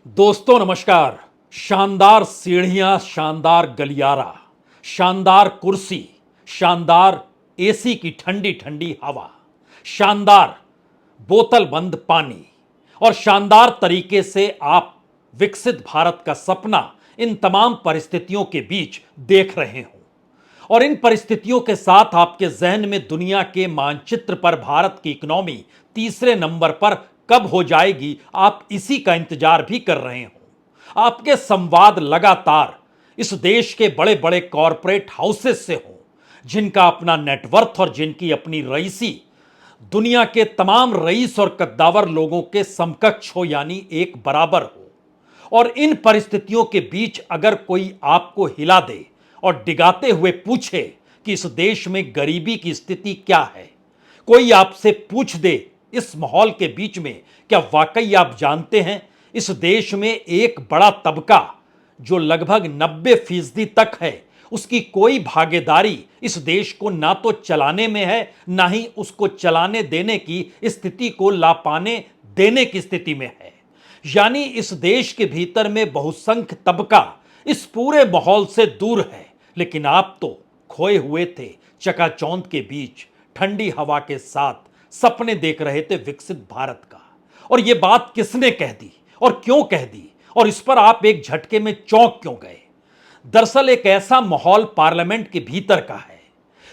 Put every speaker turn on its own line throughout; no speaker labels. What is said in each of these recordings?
दोस्तों नमस्कार। शानदार सीढ़ियां, शानदार गलियारा, शानदार कुर्सी, शानदार एसी की ठंडी ठंडी हवा, शानदार बोतल बंद पानी और शानदार तरीके से आप विकसित भारत का सपना इन तमाम परिस्थितियों के बीच देख रहे हो और इन परिस्थितियों के साथ आपके जहन में दुनिया के मानचित्र पर भारत की इकोनॉमी तीसरे नंबर पर कब हो जाएगी, आप इसी का इंतजार भी कर रहे हो। आपके संवाद लगातार इस देश के बड़े बड़े कॉरपोरेट हाउसेस से हो, जिनका अपना नेटवर्थ और जिनकी अपनी रईसी दुनिया के तमाम रईस और कद्दावर लोगों के समकक्ष हो, यानी एक बराबर हो। और इन परिस्थितियों के बीच अगर कोई आपको हिला दे और डिगाते हुए पूछे कि इस देश में गरीबी की स्थिति क्या है, कोई आपसे पूछ दे इस माहौल के बीच में क्या वाकई आप जानते हैं इस देश में एक बड़ा तबका जो लगभग 90% तक है, उसकी कोई भागीदारी इस देश को ना तो चलाने में है, ना ही उसको चलाने देने की स्थिति को ला पाने देने की स्थिति में है। यानी इस देश के भीतर में बहुसंख्य तबका इस पूरे माहौल से दूर है। लेकिन आप तो खोए हुए थे चकाचौंध के बीच, ठंडी हवा के साथ सपने देख रहे थे विकसित भारत का। और यह बात किसने कह दी और क्यों कह दी, और इस पर आप एक झटके में चौंक क्यों गए? दरअसल एक ऐसा माहौल पार्लियामेंट के भीतर का है।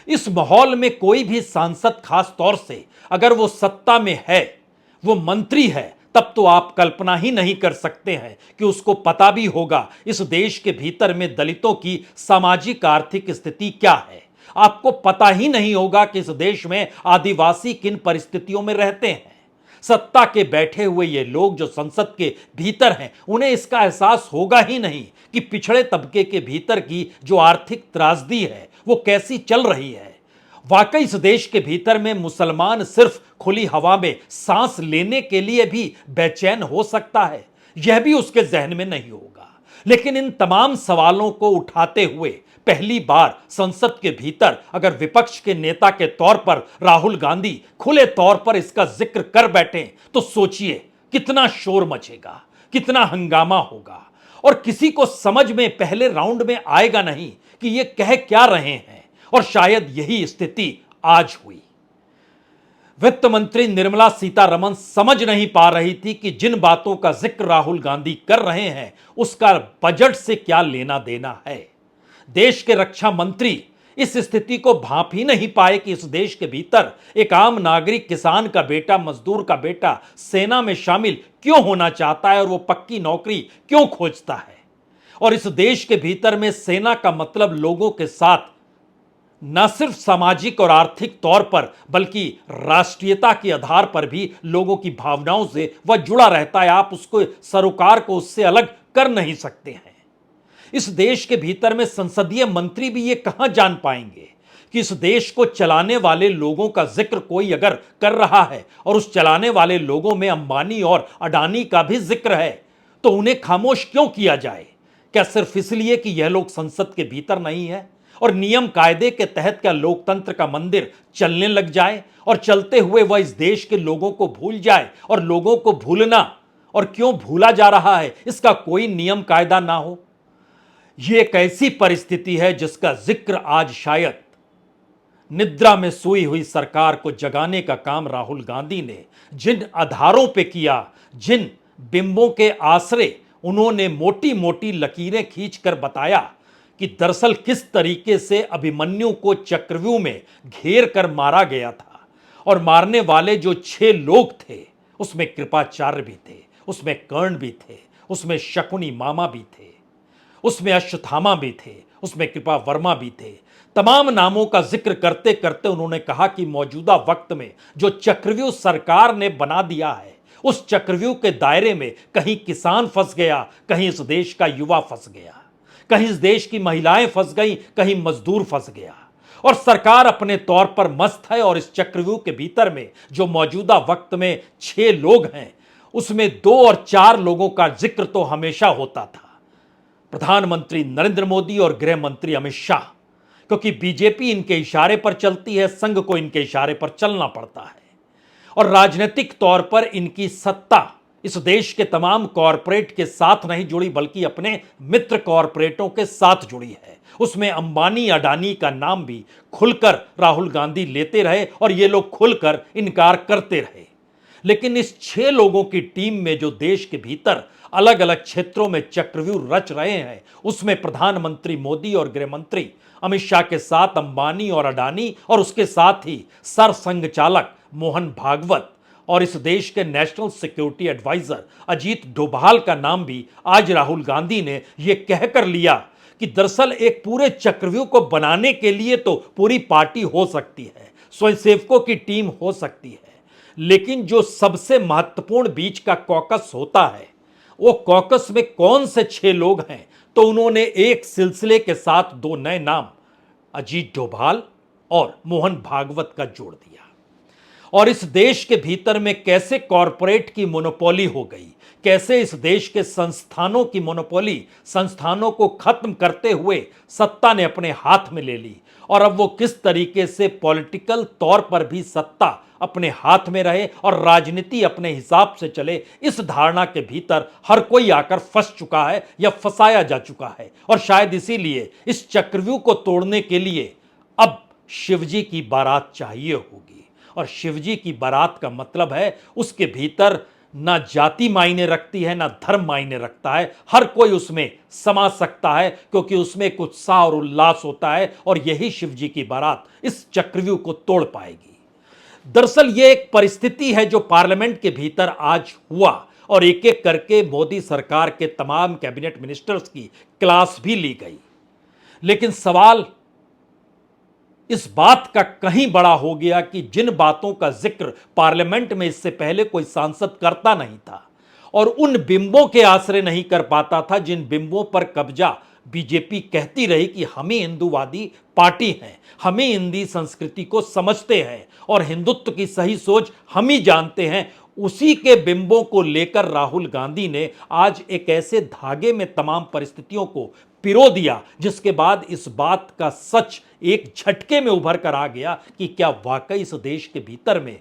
इस माहौल में कोई भी सांसद, खास तौर से अगर वो सत्ता में है, वो मंत्री है, तब तो आप कल्पना ही नहीं कर सकते हैं कि उसको पता भी होगा इस देश के भीतर में दलितों की सामाजिक आर्थिक स्थिति क्या है। आपको पता ही नहीं होगा कि इस देश में आदिवासी किन परिस्थितियों में रहते हैं। सत्ता के बैठे हुए ये लोग जो संसद के भीतर हैं, उन्हें इसका एहसास होगा ही नहीं कि पिछड़े तबके के भीतर की जो आर्थिक त्रासदी है वो कैसी चल रही है। वाकई इस देश के भीतर में मुसलमान सिर्फ खुली हवा में सांस लेने के लिए भी बेचैन हो सकता है, यह भी उसके जहन में नहीं होगा। लेकिन इन तमाम सवालों को उठाते हुए पहली बार संसद के भीतर अगर विपक्ष के नेता के तौर पर राहुल गांधी खुले तौर पर इसका जिक्र कर बैठे, तो सोचिए कितना शोर मचेगा, कितना हंगामा होगा। और किसी को समझ में पहले राउंड में आएगा नहीं कि ये कह क्या रहे हैं, और शायद यही स्थिति आज हुई। वित्त मंत्री निर्मला सीतारमण समझ नहीं पा रही थी कि जिन बातों का जिक्र राहुल गांधी कर रहे हैं उसका बजट से क्या लेना देना है। देश के रक्षा मंत्री इस स्थिति को भांप ही नहीं पाए कि इस देश के भीतर एक आम नागरिक, किसान का बेटा, मजदूर का बेटा सेना में शामिल क्यों होना चाहता है और वो पक्की नौकरी क्यों खोजता है। और इस देश के भीतर में सेना का मतलब लोगों के साथ न सिर्फ सामाजिक और आर्थिक तौर पर बल्कि राष्ट्रीयता के आधार पर भी लोगों की भावनाओं से वह जुड़ा रहता है। आप उसको, सरोकार को उससे अलग कर नहीं सकते हैं। इस देश के भीतर में संसदीय मंत्री भी ये कहां जान पाएंगे कि इस देश को चलाने वाले लोगों का जिक्र कोई अगर कर रहा है और उस चलाने वाले लोगों में अंबानी और अडानी का भी जिक्र है, तो उन्हें खामोश क्यों किया जाए? क्या सिर्फ इसलिए कि यह लोग संसद के भीतर नहीं है और नियम कायदे के तहत क्या लोकतंत्र का मंदिर चलने लग जाए और चलते हुए वह इस देश के लोगों को भूल जाए, और लोगों को भूलना और क्यों भूला जा रहा है इसका कोई नियम कायदा ना हो? यह एक ऐसी परिस्थिति है जिसका जिक्र आज शायद निद्रा में सोई हुई सरकार को जगाने का काम राहुल गांधी ने जिन आधारों पे किया, जिन बिंबों के आश्रय उन्होंने मोटी मोटी लकीरें खींचकर बताया कि दरअसल किस तरीके से अभिमन्यु को चक्रव्यूह में घेर कर मारा गया था, और मारने वाले जो 6 लोग थे उसमें कृपाचार्य भी थे, उसमें कर्ण भी थे, उसमें शकुनी मामा भी थे, उसमें अश्वत्थामा भी थे, उसमें कृपा वर्मा भी थे। तमाम नामों का जिक्र करते करते उन्होंने कहा कि मौजूदा वक्त में जो चक्रव्यूह सरकार ने बना दिया है, उस चक्रव्यूह के दायरे में कहीं किसान फंस गया, कहीं इस देश का युवा फंस गया, कहीं इस देश की महिलाएं फंस गई, कहीं मजदूर फंस गया। और सरकार अपने तौर पर मस्त है, और इस चक्रव्यूह के भीतर में जो मौजूदा वक्त में 6 लोग हैं, उसमें 2 और 4 लोगों का जिक्र तो हमेशा होता था, प्रधानमंत्री नरेंद्र मोदी और गृह मंत्री अमित शाह, क्योंकि बीजेपी इनके इशारे पर चलती है, संघ को इनके इशारे पर चलना पड़ता है, और राजनीतिक तौर पर इनकी सत्ता इस देश के तमाम कॉरपोरेट के साथ नहीं जुड़ी बल्कि अपने मित्र कॉरपोरेटों के साथ जुड़ी है। उसमें अंबानी अडानी का नाम भी खुलकर राहुल गांधी लेते रहे और ये लोग खुलकर इनकार करते रहे। लेकिन इस 6 लोगों की टीम में जो देश के भीतर अलग अलग क्षेत्रों में चक्रव्यूह रच रहे हैं, उसमें प्रधानमंत्री मोदी और गृह मंत्री अमित शाह के साथ अंबानी और अडानी और उसके साथ ही सरसंघ चालक मोहन भागवत और इस देश के national security advisor Ajit Doval का नाम भी आज राहुल गांधी ने यह कहकर लिया कि दरअसल एक पूरे चक्रव्यूह को बनाने के लिए तो पूरी पार्टी हो सकती है, स्वयंसेवकों की टीम हो सकती है, लेकिन जो सबसे महत्वपूर्ण बीच का कॉकस होता है, वो कॉकस में कौन से 6 लोग हैं, तो उन्होंने एक सिलसिले के साथ 2 नए नाम अजीत डोभाल और मोहन भागवत का जोड़ दिया। और इस देश के भीतर में कैसे कॉरपोरेट की मोनोपोली हो गई, कैसे इस देश के संस्थानों की मोनोपोली, संस्थानों को खत्म करते हुए सत्ता ने अपने हाथ में ले ली और अब वो किस तरीके से पॉलिटिकल तौर पर भी सत्ता अपने हाथ में रहे और राजनीति अपने हिसाब से चले, इस धारणा के भीतर हर कोई आकर फंस चुका है या फंसाया जा चुका है। और शायद इसीलिए इस चक्रव्यूह को तोड़ने के लिए अब शिवजी की बारात चाहिए होगी। और शिवजी की बारात का मतलब है उसके भीतर ना जाति मायने रखती है ना धर्म मायने रखता है, हर कोई उसमें समा सकता है क्योंकि उसमें एक उत्साह और उल्लास होता है और यही शिवजी की बारात इस चक्रव्यूह को तोड़ पाएगी। दरअसल ये एक परिस्थिति है जो पार्लियामेंट के भीतर आज हुआ और एक एक करके मोदी सरकार के तमाम कैबिनेट मिनिस्टर्स की क्लास भी ली गई। लेकिन सवाल इस बात का कहीं बड़ा हो गया कि जिन बातों का जिक्र पार्लियामेंट में इससे पहले कोई सांसद करता नहीं था और उन बिंबों के आश्रय नहीं कर पाता था जिन बिंबों पर कब्जा बीजेपी कहती रही कि हम ही हिंदूवादी पार्टी हैं, हम ही हिंदी संस्कृति को समझते हैं और हिंदुत्व की सही सोच हम ही जानते हैं, उसी के बिंबों को लेकर राहुल गांधी ने आज एक ऐसे धागे में तमाम परिस्थितियों को पिरो दिया जिसके बाद इस बात का सच एक झटके में उभर कर आ गया कि क्या वाकई इस देश के भीतर में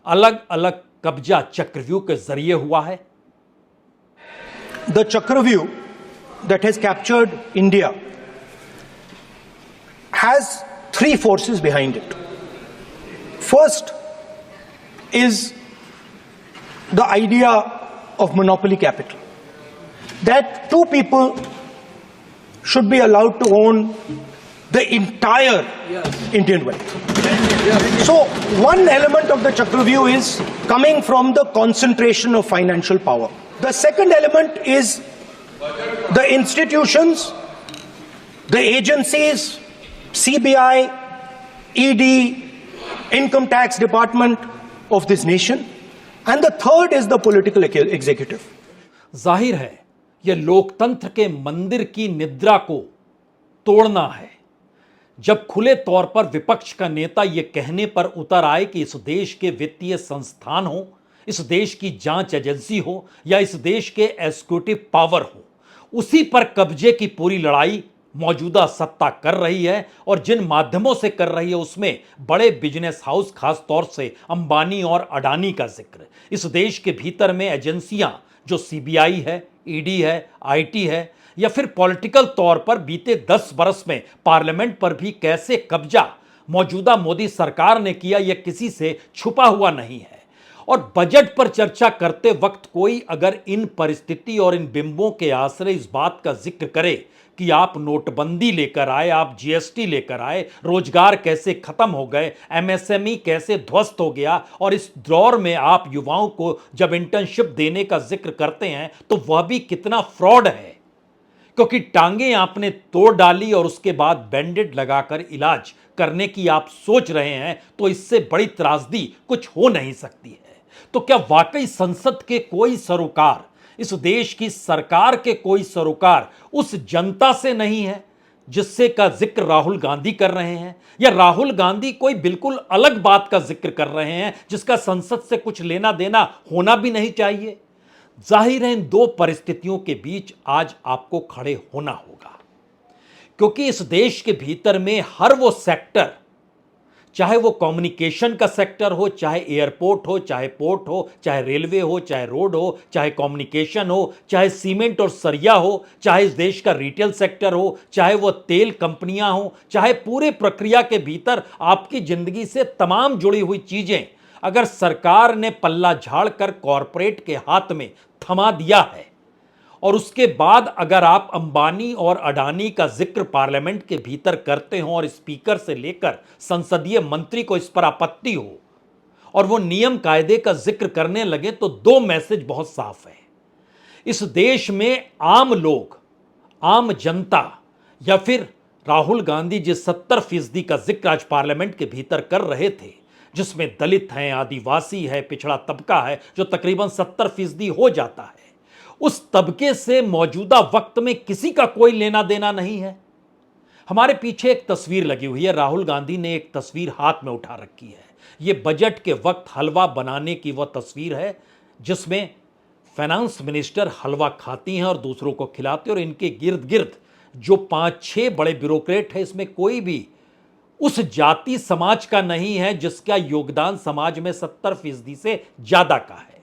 अलग अलग कब्जा चक्रव्यूह के जरिए हुआ है।
The Chakravyuh that has captured India has 3 forces behind it. First is the idea of monopoly capital, that 2 people should be allowed to own the entire Indian wealth. So one element of the Chakravyuh is coming from the concentration of financial power. The second element is the institutions, the agencies, CBI, ED, Income Tax Department of this nation, and the third is the political executive.
जाहिर है यह लोकतंत्र के मंदिर की निद्रा को तोड़ना है जब खुले तौर पर विपक्ष का नेता यह कहने पर उतर आए कि इस देश के वित्तीय संस्थान हो, इस देश की जांच एजेंसी हो या इस देश के एग्जीक्यूटिव पावर हो, उसी पर कब्जे की पूरी लड़ाई मौजूदा सत्ता कर रही है और जिन माध्यमों से कर रही है उसमें बड़े बिजनेस हाउस, खास तौर से अंबानी और अडानी का जिक्र। इस देश के भीतर में एजेंसियां जो सीबीआई है, ईडी है, आईटी है या फिर पॉलिटिकल तौर पर बीते 10 बरस में पार्लियामेंट पर भी कैसे कब्जा मौजूदा मोदी सरकार ने किया, यह किसी से छुपा हुआ नहीं है। और बजट पर चर्चा करते वक्त कोई अगर इन परिस्थिति और इन बिंबों के आश्रय इस बात का जिक्र करे कि आप नोटबंदी लेकर आए, आप जीएसटी लेकर आए, रोजगार कैसे खत्म हो गए, एमएसएमई कैसे ध्वस्त हो गया और इस दौर में आप युवाओं को जब इंटर्नशिप देने का जिक्र करते हैं तो वह भी कितना फ्रॉड है, क्योंकि टांगे आपने तोड़ डाली और उसके बाद बैंडेड लगाकर इलाज करने की आप सोच रहे हैं, तो इससे बड़ी त्रासदी कुछ हो नहीं सकती है। तो क्या वाकई संसद के कोई सरोकार, इस देश की सरकार के कोई सरोकार उस जनता से नहीं है जिससे का जिक्र राहुल गांधी कर रहे हैं, या राहुल गांधी कोई बिल्कुल अलग बात का जिक्र कर रहे हैं जिसका संसद से कुछ लेना देना होना भी नहीं चाहिए? जाहिर है इन 2 परिस्थितियों के बीच आज आपको खड़े होना होगा, क्योंकि इस देश के भीतर में हर वो सेक्टर चाहे वो कम्युनिकेशन का सेक्टर हो, चाहे एयरपोर्ट हो, चाहे पोर्ट हो, चाहे रेलवे हो, चाहे रोड हो, चाहे कम्युनिकेशन हो, चाहे सीमेंट और सरिया हो, चाहे इस देश का रिटेल सेक्टर हो, चाहे वो तेल कंपनियां हो, चाहे पूरे प्रक्रिया के भीतर आपकी जिंदगी से तमाम जुड़ी हुई चीजें अगर सरकार ने पल्ला झाड़कर कॉरपोरेट के हाथ में थमा दिया है और उसके बाद अगर आप अंबानी और अडानी का जिक्र पार्लियामेंट के भीतर करते हो और स्पीकर से लेकर संसदीय मंत्री को इस पर आपत्ति हो और वो नियम कायदे का जिक्र करने लगे तो दो मैसेज बहुत साफ है। इस देश में आम लोग, आम जनता या फिर राहुल गांधी जिस 70% का जिक्र आज पार्लियामेंट के भीतर कर रहे थे, जिसमें दलित हैं, आदिवासी है, पिछड़ा तबका है, जो तकरीबन 70% हो जाता है, उस तबके से मौजूदा वक्त में किसी का कोई लेना देना नहीं है। हमारे पीछे एक तस्वीर लगी हुई है, राहुल गांधी ने एक तस्वीर हाथ में उठा रखी है। यह बजट के वक्त हलवा बनाने की वह तस्वीर है जिसमें फाइनेंस मिनिस्टर हलवा खाती हैं और दूसरों को खिलाते, और इनके गिर्द गिर्द जो 5-6 बड़े ब्यूरोक्रेट हैं, इसमें कोई भी उस जाति समाज का नहीं है जिसका योगदान समाज में 70% से ज्यादा का है।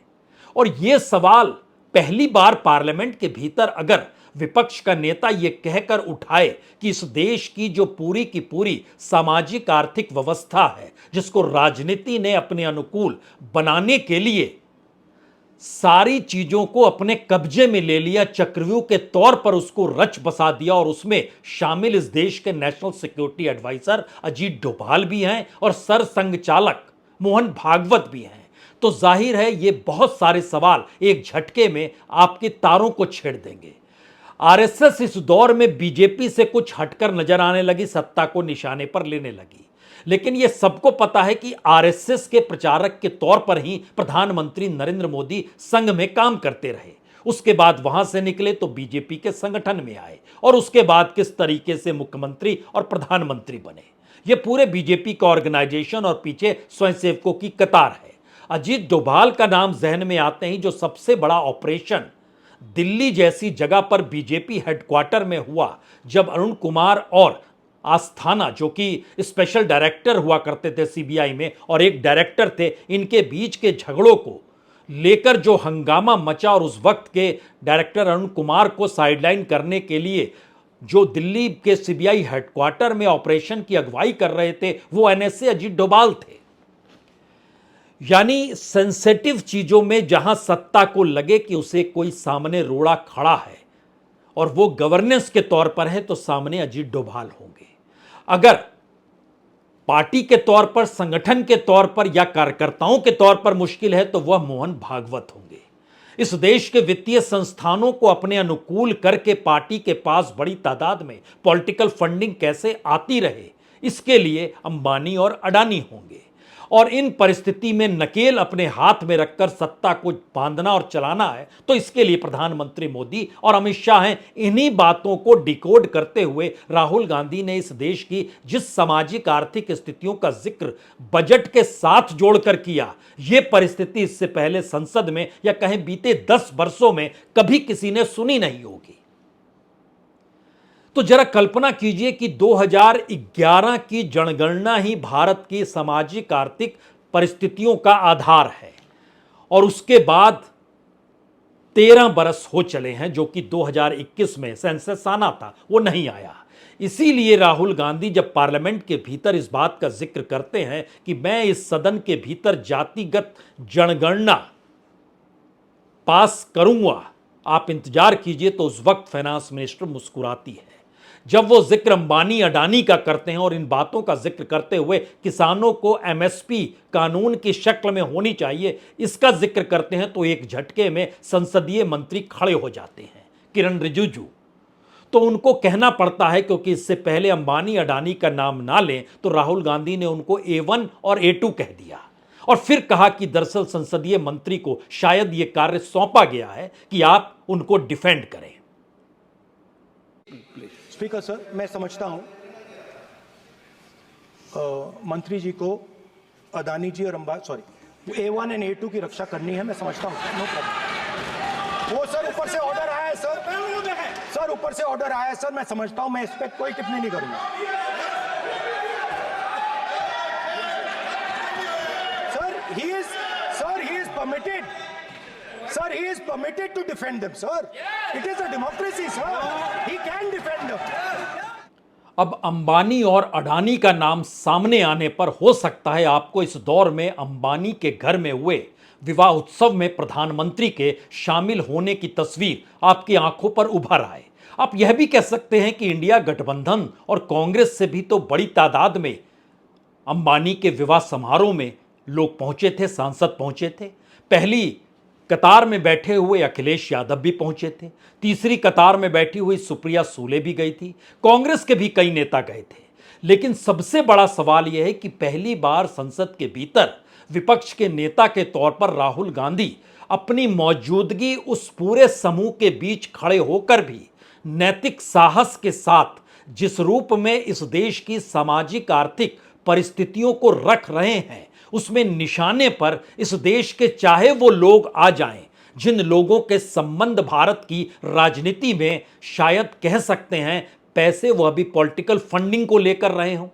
और यह सवाल पहली बार पार्लियामेंट के भीतर अगर विपक्ष का नेता यह कहकर उठाए कि इस देश की जो पूरी की पूरी सामाजिक आर्थिक व्यवस्था है, जिसको राजनीति ने अपने अनुकूल बनाने के लिए सारी चीजों को अपने कब्जे में ले लिया, चक्रव्यूह के तौर पर उसको रच बसा दिया, और उसमें शामिल इस देश के national security advisor Ajit Doval भी हैं और सरसंघचालक मोहन भागवत भी हैं, तो जाहिर है ये बहुत सारे सवाल एक झटके में आपके तारों को छेड़ देंगे। आरएसएस इस दौर में बीजेपी से कुछ हटकर नजर आने लगी, सत्ता को निशाने पर लेने लगी, लेकिन यह सबको पता है कि आरएसएस के प्रचारक के तौर पर ही प्रधानमंत्री नरेंद्र मोदी संघ में काम करते रहे। उसके बाद वहां से निकले तो बीजेपी के संगठन में आए, और उसके बाद किस तरीके से मुख्यमंत्री और प्रधानमंत्री बने, यह पूरे बीजेपी का ऑर्गेनाइजेशन और पीछे स्वयंसेवकों की कतार है। अजीत डोभाल का नाम जहन में आते ही जो सबसे बड़ा ऑपरेशन दिल्ली जैसी जगह पर बीजेपी हेडक्वार्टर में हुआ, जब अरुण कुमार और आस्थाना जो कि स्पेशल डायरेक्टर हुआ करते थे सीबीआई में और एक डायरेक्टर थे, इनके बीच के झगड़ों को लेकर जो हंगामा मचा और उस वक्त के डायरेक्टर अरुण कुमार को साइडलाइन करने के लिए जो दिल्ली के सीबीआई हेडक्वार्टर में ऑपरेशन की अगुवाई कर रहे थे, वो एनएसए अजीत डोभाल थे। यानी सेंसिटिव चीजों में जहां सत्ता को लगे कि उसे कोई सामने रोड़ा खड़ा है और वो गवर्नेंस के तौर पर है, तो सामने अजीत डोभाल होंगे। अगर पार्टी के तौर पर, संगठन के तौर पर या कार्यकर्ताओं के तौर पर मुश्किल है, तो वह मोहन भागवत होंगे। इस देश के वित्तीय संस्थानों को अपने अनुकूल करके पार्टी के पास बड़ी तादाद में पॉलिटिकल फंडिंग कैसे आती रहे, इसके लिए अंबानी और अडानी होंगे। और इन परिस्थिति में नकेल अपने हाथ में रखकर सत्ता को बांधना और चलाना है, तो इसके लिए प्रधानमंत्री मोदी और अमित शाह हैं। इन्हीं बातों को डिकोड करते हुए राहुल गांधी ने इस देश की जिस सामाजिक आर्थिक स्थितियों का जिक्र बजट के साथ जोड़कर किया, यह परिस्थिति इससे पहले संसद में या कहें बीते 10 वर्षों में कभी किसी ने सुनी नहीं होगी। तो जरा कल्पना कीजिए कि 2011 की जनगणना ही भारत की सामाजिक आर्थिक परिस्थितियों का आधार है, और उसके बाद 13 बरस हो चले हैं, जो कि 2021 में सेंसस आना था, वो नहीं आया। इसीलिए राहुल गांधी जब पार्लियामेंट के भीतर इस बात का जिक्र करते हैं कि मैं इस सदन के भीतर जातिगत जनगणना पास करूंगा, आप इंतजार कीजिए, तो उस वक्त फाइनेंस मिनिस्टर मुस्कुराती है। जब वो जिक्र अंबानी अडानी का करते हैं और इन बातों का जिक्र करते हुए किसानों को एमएसपी कानून की शक्ल में होनी चाहिए, इसका जिक्र करते हैं, तो एक झटके में संसदीय मंत्री खड़े हो जाते हैं, किरण रिजिजू। तो उनको कहना पड़ता है, क्योंकि इससे पहले अंबानी अडानी का नाम ना लें तो राहुल गांधी ने उनको A1 और A2 कह दिया, और फिर कहा कि दरअसल संसदीय मंत्री को शायद यह कार्य सौंपा गया है कि आप उनको डिफेंड करें।
स्पीकर सर, मैं समझता हूं मंत्री जी को अदानी जी और A1 एंड A2 की रक्षा करनी है, मैं समझता हूं, नो प्रॉब्लम। वो सर ऊपर से ऑर्डर आया है सर ऊपर से ऑर्डर आया है सर, मैं समझता हूं, मैं इस पर कोई टिप्पणी नहीं करूंगा। he is, sir, he is permitted. Sir, he is permitted to defend them, sir. It is a democracy, sir. He can defend them.
अब अंबानी और अडानी का नाम सामने आने पर हो सकता है आपको इस दौर में अंबानी के घर में हुए विवाह उत्सव में प्रधानमंत्री के शामिल होने की तस्वीर आपकी आंखों पर उभर आए। आप यह भी कह सकते हैं कि इंडिया गठबंधन और कांग्रेस से भी तो बड़ी तादाद में अंबानी के विवाह समारोह में लोग पहुंचे थे, सांसद पहुंचे थे। पहली कतार में बैठे हुए अखिलेश यादव भी पहुंचे थे, तीसरी कतार में बैठी हुई सुप्रिया सूले भी गई थी, कांग्रेस के भी कई नेता गए थे। लेकिन सबसे बड़ा सवाल यह है कि पहली बार संसद के भीतर विपक्ष के नेता के तौर पर राहुल गांधी अपनी मौजूदगी उस पूरे समूह के बीच खड़े होकर भी नैतिक साहस के साथ जिस रूप में इस देश की सामाजिक आर्थिक परिस्थितियों को रख रहे हैं, उसमें निशाने पर इस देश के चाहे वो लोग आ जाएं, जिन लोगों के संबंध भारत की राजनीति में शायद कह सकते हैं पैसे वो अभी पॉलिटिकल फंडिंग को लेकर रहे हों,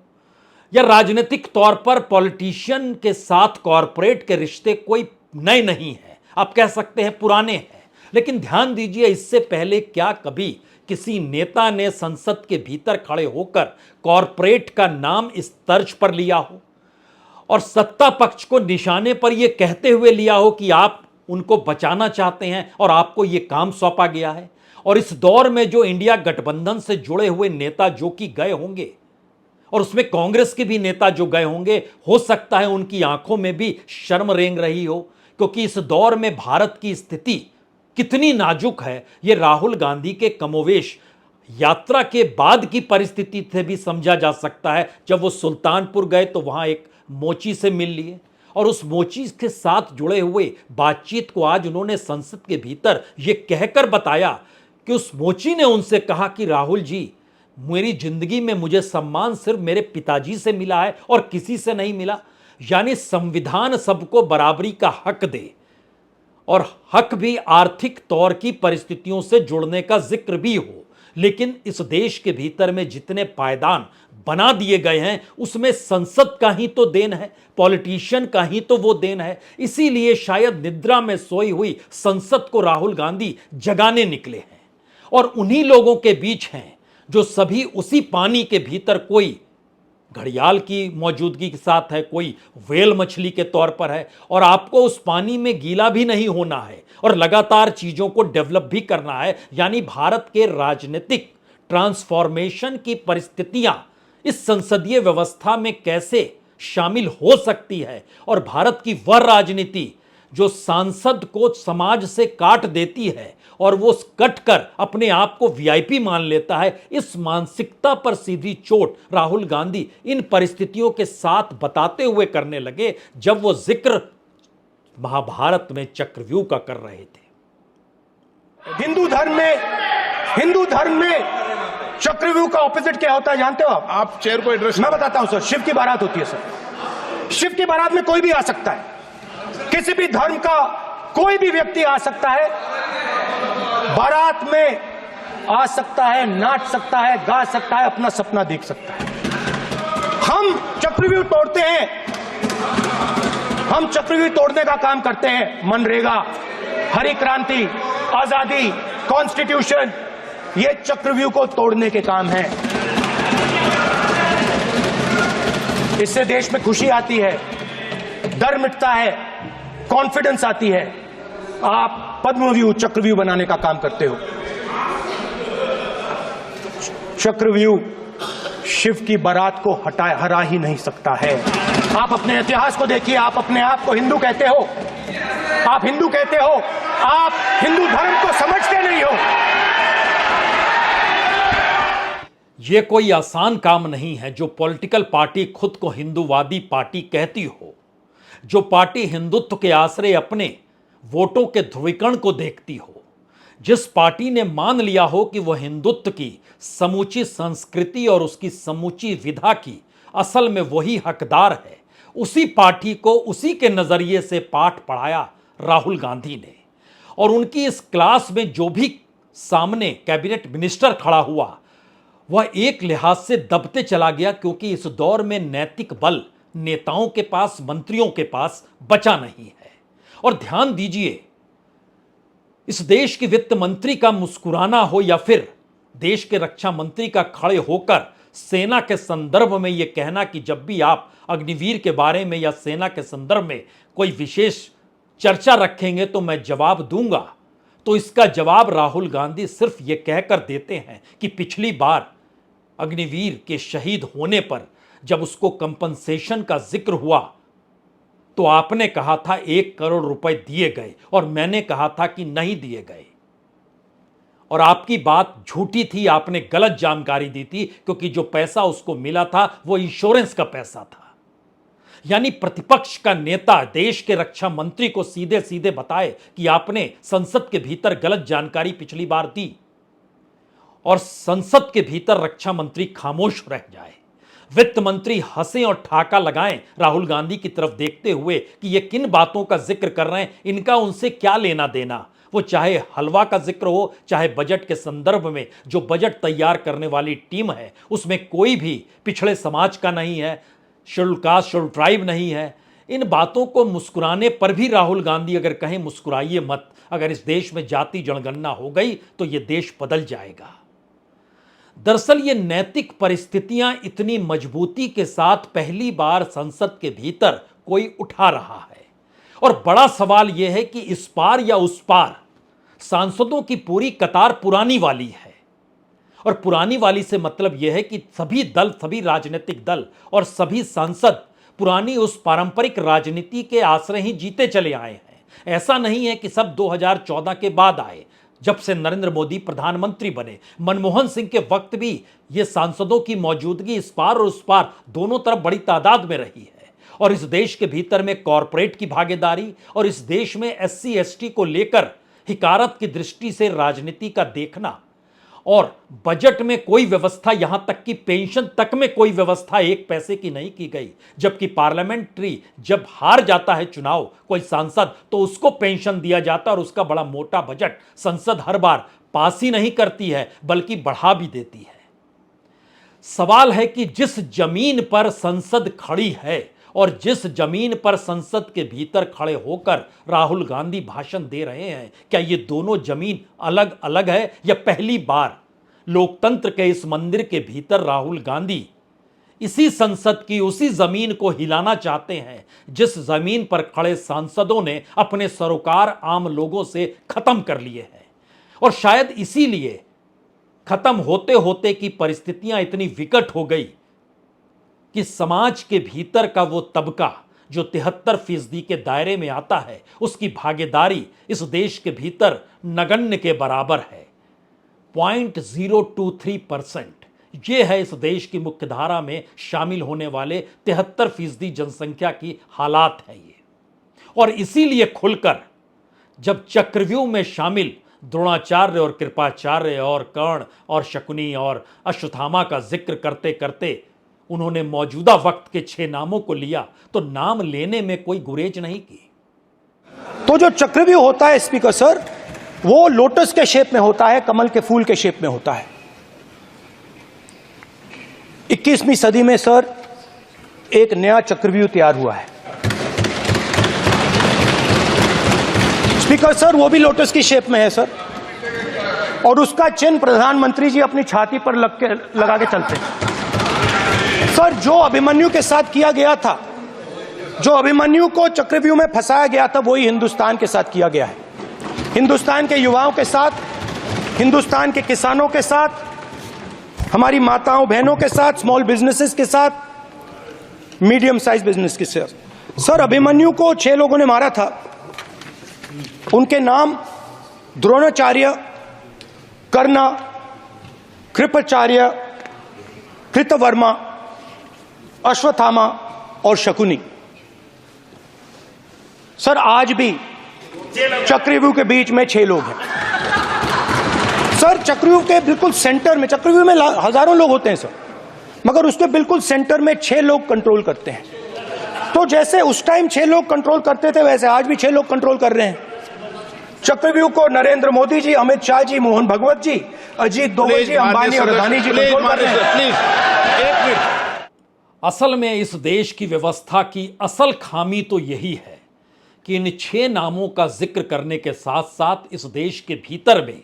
या राजनीतिक तौर पर पॉलिटिशियन के साथ कॉरपोरेट के रिश्ते कोई नए नहीं हैं, आप कह सकते हैं पुराने हैं। लेकिन ध्यान दीजिए, इससे पहले क्या कभी किसी नेता ने संसद के भीतर खड़े होकर कॉरपोरेट का नाम इस तर्ज पर लिया हो और सत्ता पक्ष को निशाने पर यह कहते हुए लिया हो कि आप उनको बचाना चाहते हैं और आपको यह काम सौंपा गया है? और इस दौर में जो इंडिया गठबंधन से जुड़े हुए नेता जो कि गए होंगे और उसमें कांग्रेस के भी नेता जो गए होंगे, हो सकता है उनकी आंखों में भी शर्म रेंग रही हो, क्योंकि इस दौर में भारत की स्थिति कितनी नाजुक है यह राहुल गांधी के कमोवेश यात्रा के बाद की परिस्थिति से भी समझा जा सकता है। जब वो सुल्तानपुर गए तो वहां एक मोची से मिल लिए और उस मोची के साथ जुड़े हुए बातचीत को आज उन्होंने संसद के भीतर यह कहकर बताया कि उस मोची ने उनसे कहा कि राहुल जी, मेरी जिंदगी में मुझे सम्मान सिर्फ मेरे पिताजी से मिला है और किसी से नहीं मिला। यानी संविधान सबको बराबरी का हक दे और हक भी आर्थिक तौर की परिस्थितियों से जुड़ने का जिक्र भी हो, लेकिन इस देश के भीतर में जितने पायदान बना दिए गए हैं उसमें संसद का ही तो देन है, पॉलिटिशियन का ही तो वो देन है। इसीलिए शायद निद्रा में सोई हुई संसद को राहुल गांधी जगाने निकले हैं और उन्हीं लोगों के बीच हैं जो सभी उसी पानी के भीतर, कोई घड़ियाल की मौजूदगी के साथ है, कोई व्हेल मछली के तौर पर है, और आपको उस पानी में गीला भी नहीं होना है और लगातार चीजों को डेवलप भी करना है। यानी भारत के राजनीतिक ट्रांसफॉर्मेशन की परिस्थितियां इस संसदीय व्यवस्था में कैसे शामिल हो सकती है और भारत की वह राजनीति जो सांसद को समाज से काट देती है और वो कट कर अपने आप को वीआईपी मान लेता है, इस मानसिकता पर सीधी चोट राहुल गांधी इन परिस्थितियों के साथ बताते हुए करने लगे जब वो जिक्र महाभारत में चक्रव्यूह का कर रहे थे।
हिंदू धर्म में चक्रव्यूह का ऑपोजिट क्या होता है जानते हो
आप चेयर को एड्रेस।
मैं बताता हूं सर। शिव की बारात होती है सर। शिव की बारात में कोई भी आ सकता है, किसी भी धर्म का कोई भी व्यक्ति आ सकता है, बारात में आ सकता है, नाच सकता है, गा सकता है, अपना सपना देख सकता है। हम चक्रव्यूह तोड़ते हैं, हम चक्रव्यूह तोड़ने का काम करते हैं। मनरेगा, हरी क्रांति, आजादी, कॉन्स्टिट्यूशन, ये चक्रव्यूह को तोड़ने के काम है। इससे देश में खुशी आती है, डर मिटता है, कॉन्फिडेंस आती है। आप पद्मव्यूह चक्रव्यूह बनाने का काम करते हो। चक्रव्यूह शिव की बारात को हरा ही नहीं सकता है। आप अपने इतिहास को देखिए, आप अपने आप को हिंदू कहते हो, आप हिंदू कहते हो, आप हिंदू धर्म को समझते नहीं हो।
यह कोई आसान काम नहीं है। जो पॉलिटिकल पार्टी खुद को हिंदूवादी पार्टी कहती हो, जो पार्टी हिंदुत्व के आश्रय अपने वोटों के ध्रुवीकरण को देखती हो, जिस पार्टी ने मान लिया हो कि वह हिंदुत्व की समूची संस्कृति और उसकी समूची विधा की असल में वही हकदार है, उसी पार्टी को उसी के नजरिए से पाठ पढ़ाया राहुल गांधी ने। और उनकी इस क्लास में जो भी सामने कैबिनेट मिनिस्टर खड़ा हुआ, वह एक लिहाज से दबते चला गया, क्योंकि इस दौर में नैतिक बल नेताओं के पास, मंत्रियों के पास बचा नहीं है। और ध्यान दीजिए, इस देश के वित्त मंत्री का मुस्कुराना हो या फिर देश के रक्षा मंत्री का खड़े होकर सेना के संदर्भ में यह कहना कि जब भी आप अग्निवीर के बारे में या सेना के संदर्भ में कोई विशेष चर्चा रखेंगे तो मैं जवाब दूंगा, तो इसका जवाब राहुल गांधी सिर्फ ये कहकर देते हैं कि पिछली बार अग्निवीर के शहीद होने पर जब उसको कंपनसेशन का जिक्र हुआ तो आपने कहा था 1 करोड़ रुपए दिए गए और मैंने कहा था कि नहीं दिए गए, और आपकी बात झूठी थी, आपने गलत जानकारी दी थी, क्योंकि जो पैसा उसको मिला था वो इंश्योरेंस का पैसा था। यानी प्रतिपक्ष का नेता देश के रक्षा मंत्री को सीधे सीधे बताए कि आपने संसद के भीतर गलत जानकारी पिछली बार दी, और संसद के भीतर रक्षा मंत्री खामोश रह जाए। वित्त मंत्री हंसें और ठाका लगाएं राहुल गांधी की तरफ देखते हुए कि ये किन बातों का जिक्र कर रहे हैं, इनका उनसे क्या लेना देना। वो चाहे हलवा का जिक्र हो, चाहे बजट के संदर्भ में जो बजट तैयार करने वाली टीम है उसमें कोई भी पिछड़े समाज का नहीं है, शेड्यूल कास्ट, शेड्यूल ट्राइब नहीं है। इन बातों को मुस्कुराने पर भी राहुल गांधी अगर कहें मुस्कुराइए मत, अगर इस देश में जाति जनगणना हो गई तो यह देश बदल जाएगा। दरअसल ये नैतिक परिस्थितियां इतनी मजबूती के साथ पहली बार संसद के भीतर कोई उठा रहा है, और बड़ा सवाल यह है कि इस पार या उस पार सांसदों की पूरी कतार पुरानी वाली है। और पुरानी वाली से मतलब यह है कि सभी दल, सभी राजनीतिक दल और सभी सांसद पुरानी उस पारंपरिक राजनीति के आश्रय ही जीते चले आए हैं। ऐसा नहीं है कि सब 2014 के बाद आए, जब से नरेंद्र मोदी प्रधानमंत्री बने। मनमोहन सिंह के वक्त भी ये सांसदों की मौजूदगी इस पार और उस पार दोनों तरफ बड़ी तादाद में रही है। और इस देश के भीतर में कॉरपोरेट की भागीदारी और इस देश में SC ST को लेकर हिकारत की दृष्टि से राजनीति का देखना, और बजट में कोई व्यवस्था, यहां तक कि पेंशन तक में कोई व्यवस्था 1 पैसे की नहीं की गई, जबकि पार्लियामेंट्री जब हार जाता है चुनाव कोई सांसद तो उसको पेंशन दिया जाता है, और उसका बड़ा मोटा बजट संसद हर बार पास ही नहीं करती है बल्कि बढ़ा भी देती है। सवाल है कि जिस जमीन पर संसद खड़ी है और जिस जमीन पर संसद के भीतर खड़े होकर राहुल गांधी भाषण दे रहे हैं, क्या ये दोनों जमीन अलग अलग है, या पहली बार लोकतंत्र के इस मंदिर के भीतर राहुल गांधी इसी संसद की उसी जमीन को हिलाना चाहते हैं जिस जमीन पर खड़े सांसदों ने अपने सरोकार आम लोगों से खत्म कर लिए हैं। और शायद इसीलिए खत्म होते होते की परिस्थितियां इतनी विकट हो गई कि समाज के भीतर का वो तबका जो 73% के दायरे में आता है, उसकी भागीदारी इस देश के भीतर नगण्य के बराबर है। 0.023% ये है इस देश की मुख्यधारा में शामिल होने वाले 73% जनसंख्या की हालात है ये। और इसीलिए खुलकर जब चक्रव्यूह में शामिल द्रोणाचार्य और कृपाचार्य और कर्ण और शकुनी और अश्वत्थामा का जिक्र करते करते उन्होंने मौजूदा वक्त के 6 नामों को लिया, तो नाम लेने में कोई गुरेज नहीं की।
तो जो चक्रव्यूह होता है स्पीकर सर, वो लोटस के शेप में होता है, कमल के फूल के शेप में होता है। 21वीं सदी में सर एक नया चक्रव्यूह तैयार हुआ है स्पीकर सर, वो भी लोटस की शेप में है सर, और उसका चिन्ह प्रधानमंत्री जी अपनी छाती पर लगा के चलते हैं सर। जो अभिमन्यु के साथ किया गया था, जो अभिमन्यु को चक्रव्यूह में फंसाया गया था, वही हिंदुस्तान के साथ किया गया है। हिंदुस्तान के युवाओं के साथ, हिंदुस्तान के किसानों के साथ, हमारी माताओं बहनों के साथ, स्मॉल बिजनेसेस के साथ, मीडियम साइज बिजनेस के साथ। सर अभिमन्यु को 6 लोगों ने मारा था। उनके नाम द्रोणाचार्य, कर्ण, कृपाचार्य, कृतवर्मा, अश्वत्थामा और शकुनी। सर आज भी चक्रव्यूह के बीच में 6 लोग हैं सर। चक्रव्यूह के बिल्कुल सेंटर में, चक्रव्यूह में हजारों लोग होते हैं सर, मगर उसके बिल्कुल सेंटर में 6 लोग कंट्रोल करते हैं। तो जैसे उस टाइम 6 लोग कंट्रोल करते थे, वैसे आज भी 6 लोग कंट्रोल कर रहे हैं चक्रव्यूह को। नरेंद्र मोदी जी, अमित शाह जी, मोहन भगवत जी, अजीत दोवल जी, अंबानी और अदानी जी कंट्रोल कर रहे हैं।
असल में इस देश की व्यवस्था की असल खामी तो यही है कि इन 6 नामों का जिक्र करने के साथ साथ इस देश के भीतर में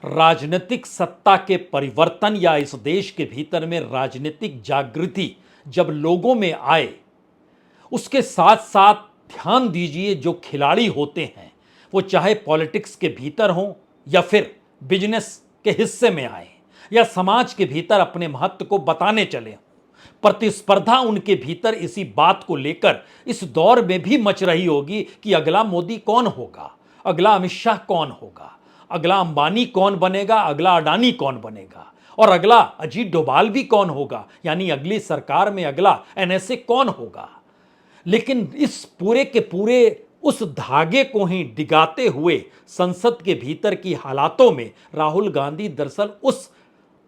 राजनीतिक सत्ता के परिवर्तन या इस देश के भीतर में राजनीतिक जागृति जब लोगों में आए, उसके साथ साथ ध्यान दीजिए जो खिलाड़ी होते हैं वो चाहे पॉलिटिक्स के भीतर हों या फिर बिजनेस के हिस्से में आए या समाज के भीतर अपने महत्व को बताने चले हों, प्रतिस्पर्धा उनके भीतर इसी बात को लेकर इस दौर में भी मच रही होगी कि अगला मोदी कौन होगा, अगला अमित शाह कौन होगा, अगला अंबानी कौन बनेगा, अगला अडानी कौन बनेगा और अगला अजीत डोभाल भी कौन होगा, यानी अगली सरकार में अगला एनएसए कौन होगा। लेकिन इस पूरे के पूरे उस धागे को ही डिगाते हुए संसद के भीतर की हालातों में राहुल गांधी दरअसल उस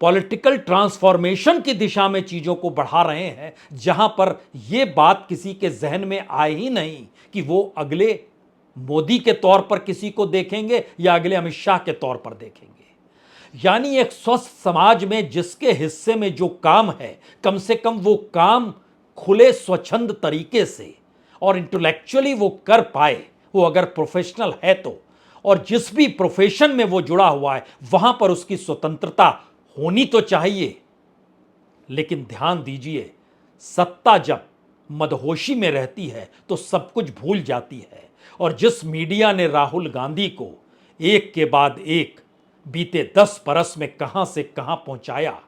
पॉलिटिकल ट्रांसफॉर्मेशन की दिशा में चीजों को बढ़ा रहे हैं जहां पर यह बात किसी के जहन में आए ही नहीं कि वो अगले मोदी के तौर पर किसी को देखेंगे या अगले अमित शाह के तौर पर देखेंगे। यानी एक स्वस्थ समाज में जिसके हिस्से में जो काम है कम से कम वो काम खुले स्वच्छंद तरीके से और इंटेलेक्चुअली वो कर पाए, वो अगर प्रोफेशनल है तो, और जिस भी प्रोफेशन में वो जुड़ा हुआ है वहां पर उसकी स्वतंत्रता होनी तो चाहिए। लेकिन ध्यान दीजिए, सत्ता जब मदहोशी में रहती है तो सब कुछ भूल जाती है। और जिस मीडिया ने राहुल गांधी को एक के बाद एक बीते 10 बरस में कहां से कहां पहुंचाया,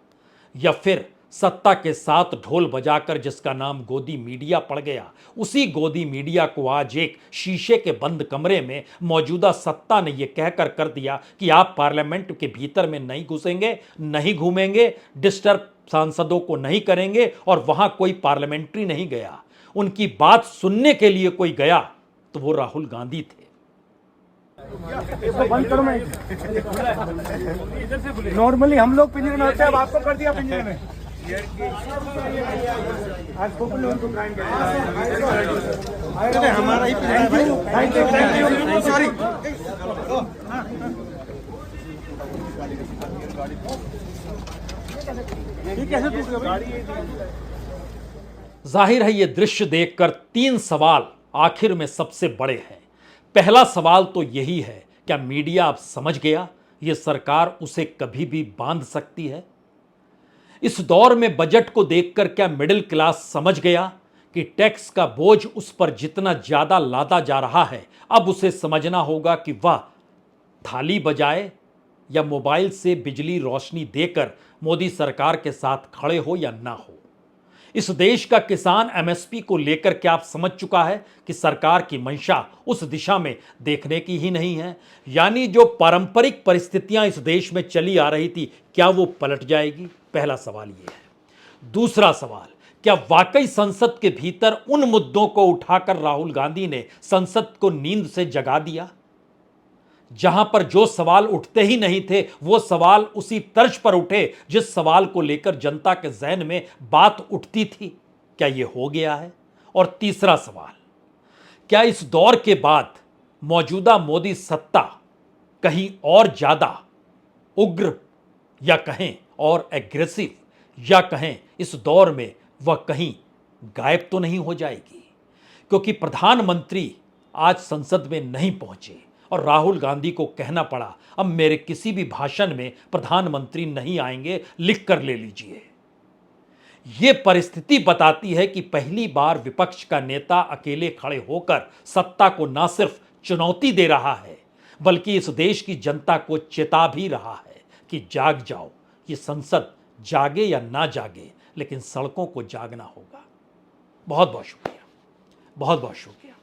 या फिर सत्ता के साथ ढोल बजाकर जिसका नाम गोदी मीडिया पड़ गया, उसी गोदी मीडिया को आज एक शीशे के बंद कमरे में मौजूदा सत्ता ने यह कहकर कर दिया कि आप पार्लियामेंट के भीतर में नहीं घुसेंगे, नहीं घूमेंगे, डिस्टर्ब सांसदों को नहीं करेंगे, और वहां कोई पार्लियामेंट्री नहीं गया, उनकी बात सुनने के लिए कोई गया तो वो राहुल गांधी थे।
नॉर्मली हम लोग पिंजरे में होते हैं, अब आपको कर दिया पिंजरे में। आज हमारा ही थैंक यू सॉरी।
जाहिर है ये दृश्य देखकर 3 सवाल आखिर में सबसे बड़े हैं। पहला सवाल तो यही है, क्या मीडिया अब समझ गया ये सरकार उसे कभी भी बांध सकती है? इस दौर में बजट को देखकर क्या मिडिल क्लास समझ गया कि टैक्स का बोझ उस पर जितना ज्यादा लादा जा रहा है अब उसे समझना होगा कि वह थाली बजाए या मोबाइल से बिजली रोशनी देकर मोदी सरकार के साथ खड़े हो या ना हो। इस देश का किसान एमएसपी को लेकर क्या आप समझ चुका है कि सरकार की मंशा उस दिशा में देखने की ही नहीं है? यानी जो पारंपरिक परिस्थितियां इस देश में चली आ रही थी, क्या वो पलट जाएगी? पहला सवाल ये है। दूसरा सवाल, क्या वाकई संसद के भीतर उन मुद्दों को उठाकर राहुल गांधी ने संसद को नींद से जगा दिया? जहां पर जो सवाल उठते ही नहीं थे वो सवाल उसी तर्ज पर उठे जिस सवाल को लेकर जनता के जहन में बात उठती थी, क्या यह हो गया है? और तीसरा सवाल, क्या इस दौर के बाद मौजूदा मोदी सत्ता कहीं और ज्यादा उग्र या कहें और एग्रेसिव या कहें इस दौर में वह कहीं गायब तो नहीं हो जाएगी? क्योंकि प्रधानमंत्री आज संसद में नहीं पहुंचे और राहुल गांधी को कहना पड़ा अब मेरे किसी भी भाषण में प्रधानमंत्री नहीं आएंगे, लिख कर ले लीजिए। यह परिस्थिति बताती है कि पहली बार विपक्ष का नेता अकेले खड़े होकर सत्ता को ना सिर्फ चुनौती दे रहा है बल्कि इस देश की जनता को चेता भी रहा है कि जाग जाओ, ये संसद जागे या ना जागे लेकिन सड़कों को जागना होगा। बहुत बहुत शुक्रिया, बहुत बहुत शुक्रिया।